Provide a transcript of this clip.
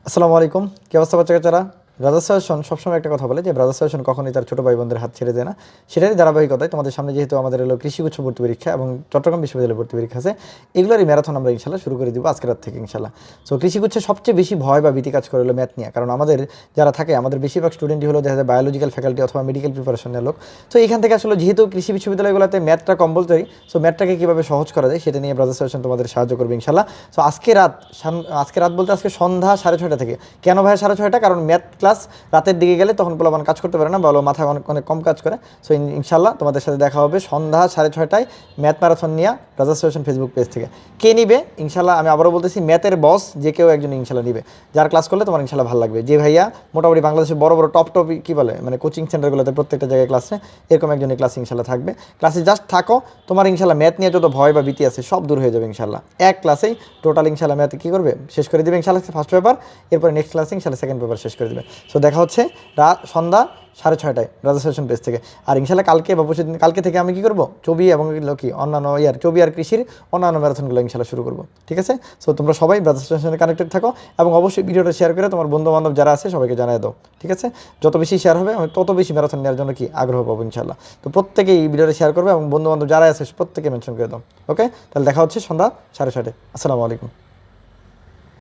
আসসালামু আলাইকুম। কি অবস্থা বাচ্চা-কাচ্চারা? ব্রাদার্স সাজেশন সবসময় একটা কথা বলে যে ব্রাদার্স সাজেশন কখনোই তার ছোট ভাই-বোনদের হাত ছেড়ে দেয় না। সেটারই ধারাবাহিকতায় তোমাদের সামনে যেহেতু আমাদের হলো কৃষিগুচ্ছ ভর্তি পরীক্ষা এবং চট্টগ্রাম বিশ্ববিদ্যালয়ে ভর্তি পরীক্ষা আছে, এগুলোরই ম্যারাথন আমরা ইনশাআল্লাহ শুরু করে দিব আজকের রাত থেকে ইনশাআল্লাহ। সো কৃষিগুচ্ছে সবচেয়ে বেশি ভয় বা ভীতি কাজ করে হলো ম্যাথ নিয়ে। কারণ আমাদের যারা থাকে আমাদের বেশিরভাগ স্টুডেন্টই হলো দেখা যায় বায়োলজিক্যাল ফ্যাকাল্টি অথবা মেডিকেল প্রিপারেশনের লোক। তো এখান থেকে আসলে যেহেতু কৃষি বিশ্ববিদ্যালয়গুলোতে ম্যাথটা কম্পালসরি, সো ম্যাথটাকে কীভাবে সহজ করা যায় সেটা নিয়ে ব্রাদার্স সাজেশন তোমাদের সাহায্য করবে ইনশাআল্লাহ। সো আজকে রাত বলতে আজকে সন্ধ্যা 6:30 থেকে। কেন ভাই 6:30? কারণ ম্যাথ ক্লাস রাতের দিকে গেলে তখন পোলাপান কাজ করতে পারে না, বলো মাথায় অনেক অনেক কম কাজ করে। সো ইনশাল্লাহ তোমাদের সাথে দেখা হবে সন্ধ্যা 6:30টায় ম্যাথ ম্যারাথন নিয়ে ব্রাদার্স সাজেশন ফেসবুক পেজ থেকে। কে নিবে ইনশাল্লাহ? আমি আবারও বলতেছি, ম্যাথের বস যে কেউ একজন ইনশাল্লাহ নিবে, যার ক্লাস করলে তোমার ইনশাল্লাহ ভালো লাগবে। যে ভাইয়া মোটামুটি বাংলাদেশের বড় বড় টপ কী বলে মানে কোচিং সেন্টারগুলোতে প্রত্যেকটা জায়গায় ক্লাসে এরকম একজনের ক্লাস ইনশাল্লাহ থাকবে। ক্লাসে জাস্ট থাকো, তোমার ইনশাল্লাহ ম্যাথ নিয়ে যত ভয় বা ভীতি আছে সব দূর হয়ে যাবে ইনশাল্লাহ। এক ক্লাসেই টোটাল ইনশাল্লাহ ম্যাথ কী করবে শেষ করে দেবে ইনশাল্লাহ ফার্স্ট পেপার, এরপরে নেক্সট ক্লাসে ইনশাল্লাহ সেকেন্ড পেপার শেষ করে দেবে। সো দেখা হচ্ছে সন্ধ্যা 6:30টায় ব্রাদার্স সাজেশন পেজ থেকে। আর ইনশাল্লাহ কালকে বা পরশু দিন কালকে থেকে আমি কী করবো, ছবি এবং কি অন্যান্য ছবি আর কৃষির অন্যান্য ম্যারাথনগুলো ইনশাল্লাহ শুরু করবো। ঠিক আছে? সো তোমরা সবাই ব্রাদার্স সাজেশনে কানেক্টেড থাকো এবং অবশ্যই ভিডিওটা শেয়ার করে তোমার বন্ধুবান্ধব যারা আছে সবাইকে জানিয়ে দাও। ঠিক আছে? যত বেশি শেয়ার হবে আমি তত বেশি ম্যারাথন নেওয়ার জন্য কি আগ্রহ পাবো ইনশাল্লাহ। তো প্রত্যেকেই এই ভিডিওটা শেয়ার করবে এবং বন্ধুবান্ধব যারা আছে প্রত্যেকে মেনশন করে দাও। ওকে, তাহলে দেখা হচ্ছে সন্ধ্যা 6:30টায়। আসসালামু আলাইকুম।